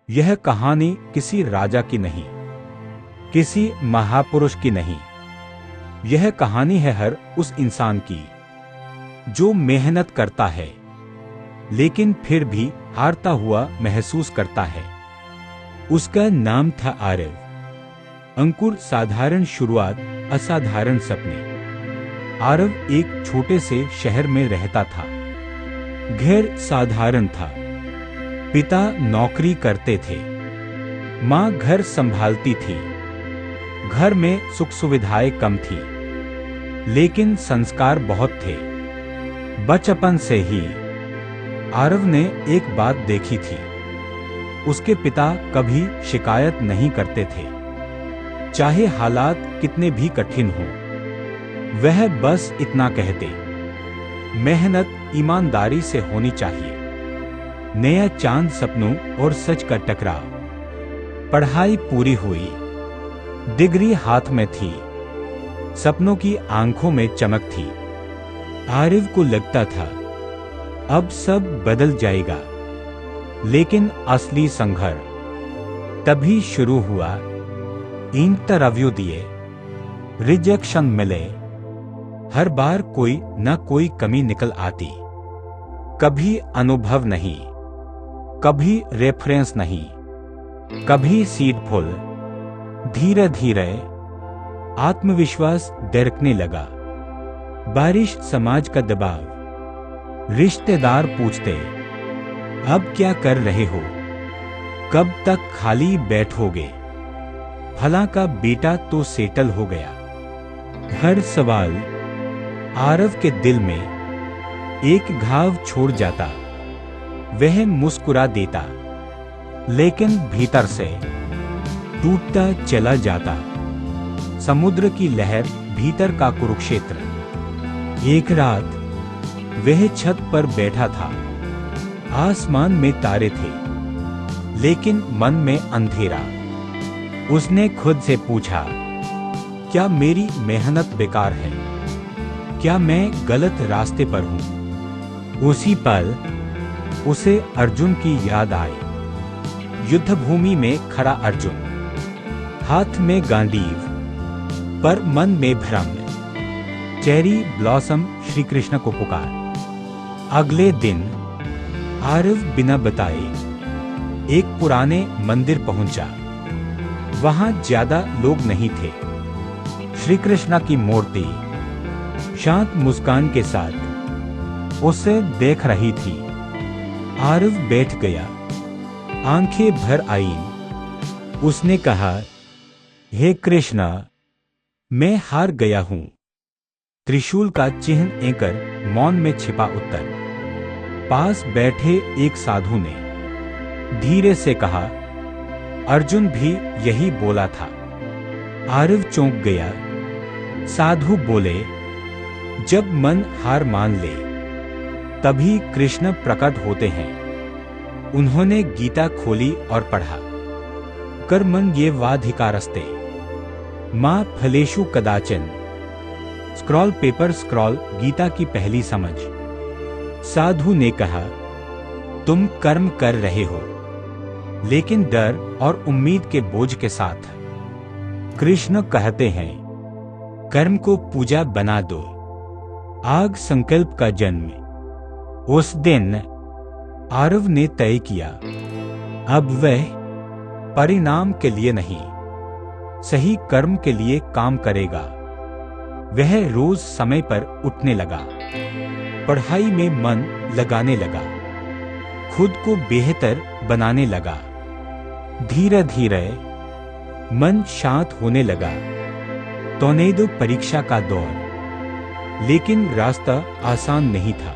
यह कहानी किसी राजा की नहीं, किसी महापुरुष की नहीं। यह कहानी है हर उस इंसान की जो मेहनत करता है लेकिन फिर भी हारता हुआ महसूस करता है। उसका नाम था आरव। अंकुर साधारण शुरुआत, असाधारण सपने। आरव एक छोटे से शहर में रहता था। घर साधारण था। पिता नौकरी करते थे, माँ घर संभालती थी। घर में सुख सुविधाएं कम थी, लेकिन संस्कार बहुत थे। बचपन से ही आरव ने एक बात देखी थी। उसके पिता कभी शिकायत नहीं करते थे, चाहे हालात कितने भी कठिन हों। वह बस इतना कहते, मेहनत ईमानदारी से होनी चाहिए। नया चांद सपनों और सच का टकराव। पढ़ाई पूरी हुई, डिग्री हाथ में थी, सपनों की आंखों में चमक थी। आरव को लगता था अब सब बदल जाएगा, लेकिन असली संघर्ष तभी शुरू हुआ। इंटरव्यू दिए, रिजेक्शन मिले। हर बार कोई न कोई कमी निकल आती। कभी अनुभव नहीं, कभी रेफरेंस नहीं, कभी सीट फुल। धीरे धीरे आत्मविश्वास दरकने लगा। बारिश समाज का दबाव। रिश्तेदार पूछते, अब क्या कर रहे हो, कब तक खाली बैठोगे? फला का बेटा तो सेटल हो गया। हर सवाल आरव के दिल में एक घाव छोड़ जाता। वह मुस्कुरा देता, लेकिन भीतर से टूटता चला जाता। समुद्र की लहर, भीतर का कुरुक्षेत्र। एक रात वह छत पर बैठा था। आसमान में तारे थे, लेकिन मन में अंधेरा। उसने खुद से पूछा, क्या मेरी मेहनत बेकार है? क्या मैं गलत रास्ते पर हूं? उसी पल उसे अर्जुन की याद आई। युद्धभूमि में खड़ा अर्जुन, हाथ में गांडीव, पर मन में भ्रम। चेरी ब्लॉसम श्री कृष्ण को पुकार। अगले दिन आरव बिना बताए एक पुराने मंदिर पहुंचा। वहां ज्यादा लोग नहीं थे। श्री कृष्ण की मूर्ति शांत मुस्कान के साथ उसे देख रही थी। आरव बैठ गया, आंखें भर आईं। उसने कहा, हे कृष्णा, मैं हार गया हूं। त्रिशूल का चिन्ह लेकर मौन में छिपा उत्तर। पास बैठे एक साधु ने धीरे से कहा, अर्जुन भी यही बोला था। आरव चौंक गया। साधु बोले, जब मन हार मान ले तभी कृष्ण प्रकट होते हैं। उन्होंने गीता खोली और पढ़ा, कर्मण् येवाधिकारस्ते मां फलेषु कदाचन। स्क्रॉल पेपर स्क्रॉल गीता की पहली समझ। साधु ने कहा, तुम कर्म कर रहे हो, लेकिन डर और उम्मीद के बोझ के साथ। कृष्ण कहते हैं, कर्म को पूजा बना दो। आग संकल्प का जन्म। उस दिन आरव ने तय किया, अब वह परिणाम के लिए नहीं, सही कर्म के लिए काम करेगा। वह रोज समय पर उठने लगा, पढ़ाई में मन लगाने लगा, खुद को बेहतर बनाने लगा। धीरे धीरे मन शांत होने लगा। टॉर्नेडो परीक्षा का दौर, लेकिन रास्ता आसान नहीं था।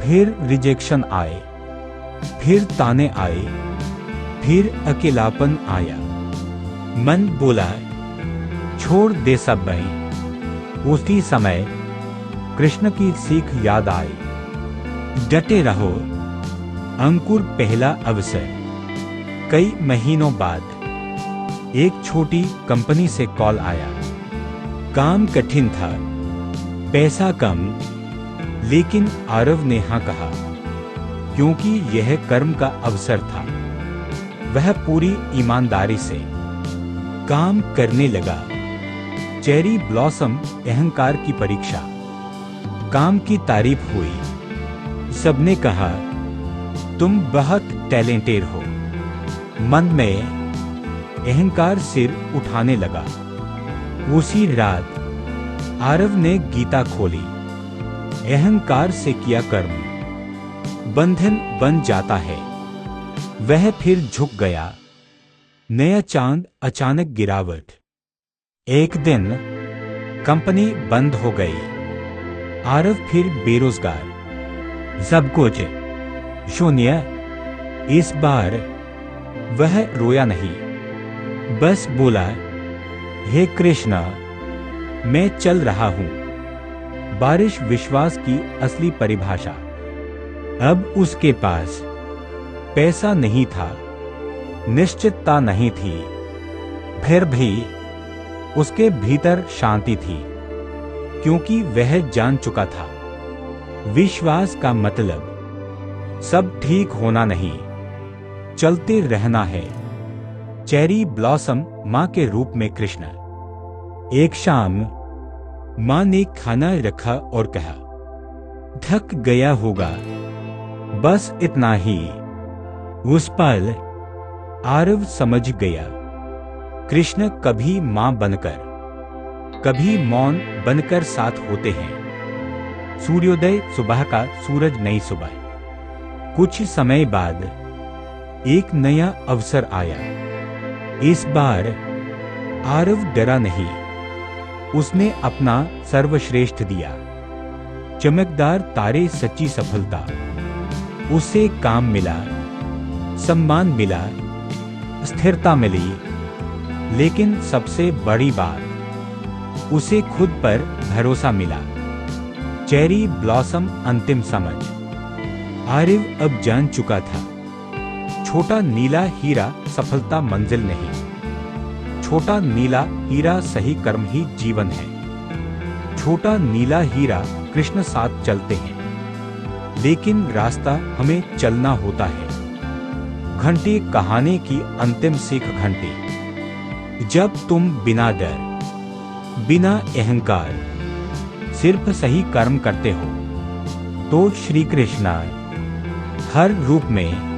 फिर रिजेक्शन आए, फिर ताने आए, फिर अकेलापन आया। मन बोला, छोड़ दे सब भाई। उसी समय कृष्ण की सीख याद आई, डटे रहो। अंकुर पहला अवसर। कई महीनों बाद एक छोटी कंपनी से कॉल आया। काम कठिन था, पैसा कम, लेकिन आरव ने हाँ कहा, क्योंकि यह कर्म का अवसर था। वह पूरी ईमानदारी से काम करने लगा। चेरी ब्लॉसम अहंकार की परीक्षा। काम की तारीफ हुई। सबने कहा, तुम बहुत टैलेंटेड हो। मन में अहंकार सिर उठाने लगा। उसी रात आरव ने गीता खोली। अहंकार से किया कर्म बंधन बन जाता है। वह फिर झुक गया। नया चांद, अचानक गिरावट। एक दिन कंपनी बंद हो गई। आरव फिर बेरोजगार। सब कुछ शून्य। इस बार वह रोया नहीं, बस बोला, हे कृष्णा, मैं चल रहा हूं। बारिश विश्वास की असली परिभाषा। अब उसके पास पैसा नहीं था, निश्चितता नहीं थी, फिर भी उसके भीतर शांति थी, क्योंकि वह जान चुका था विश्वास का मतलब सब ठीक होना नहीं, चलते रहना है। चेरी ब्लॉसम मां के रूप में कृष्ण। एक शाम मां ने खाना रखा और कहा, थक गया होगा, बस इतना ही। उस पल आरव समझ गया, कृष्ण कभी मां बनकर, कभी मौन बनकर साथ होते हैं। सूर्योदय सुबह का, सूरज नई सुबह। कुछ समय बाद एक नया अवसर आया। इस बार आरव डरा नहीं, उसने अपना सर्वश्रेष्ठ दिया। चमकदार तारे, सच्ची सफलता। उसे काम मिला, सम्मान मिला, स्थिरता मिली, लेकिन सबसे बड़ी बात, उसे खुद पर भरोसा मिला। चेरी ब्लॉसम अंतिम समझ। आरव अब जान चुका था, छोटा नीला हीरा सफलता मंजिल नहीं, छोटा नीला हीरा सही कर्म ही जीवन है। छोटा नीला हीरा कृष्ण साथ चलते हैं, लेकिन रास्ता हमें चलना होता है। घंटी कहानी की अंतिम सीख। घंटी। जब तुम बिना डर, बिना अहंकार, सिर्फ सही कर्म करते हो, तो श्री कृष्ण हर रूप में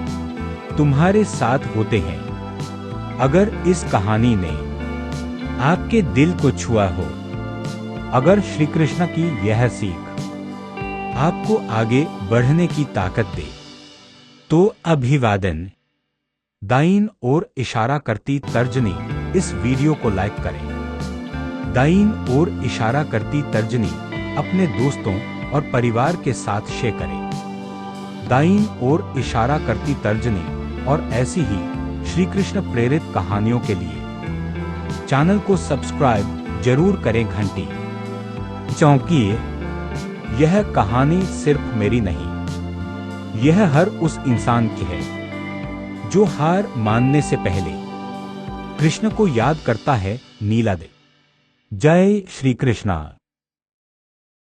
तुम्हारे साथ होते हैं। अगर इस कहानी ने आपके दिल को छुआ हो, अगर श्री कृष्ण की यह सीख आपको आगे बढ़ने की ताकत दे, तो अभिवादन। दाईं ओर इशारा करती तर्जनी इस वीडियो को लाइक करें। दाईं ओर इशारा करती तर्जनी अपने दोस्तों और परिवार के साथ शेयर करें। दाईं ओर इशारा करती तर्जनी और ऐसी ही श्री कृष्ण प्रेरित कहानियों के लिए चैनल को सब्सक्राइब जरूर करें। घंटी। क्योंकि यह कहानी सिर्फ मेरी नहीं, यह हर उस इंसान की है जो हार मानने से पहले कृष्ण को याद करता है। नीला दे। जय श्री कृष्णा।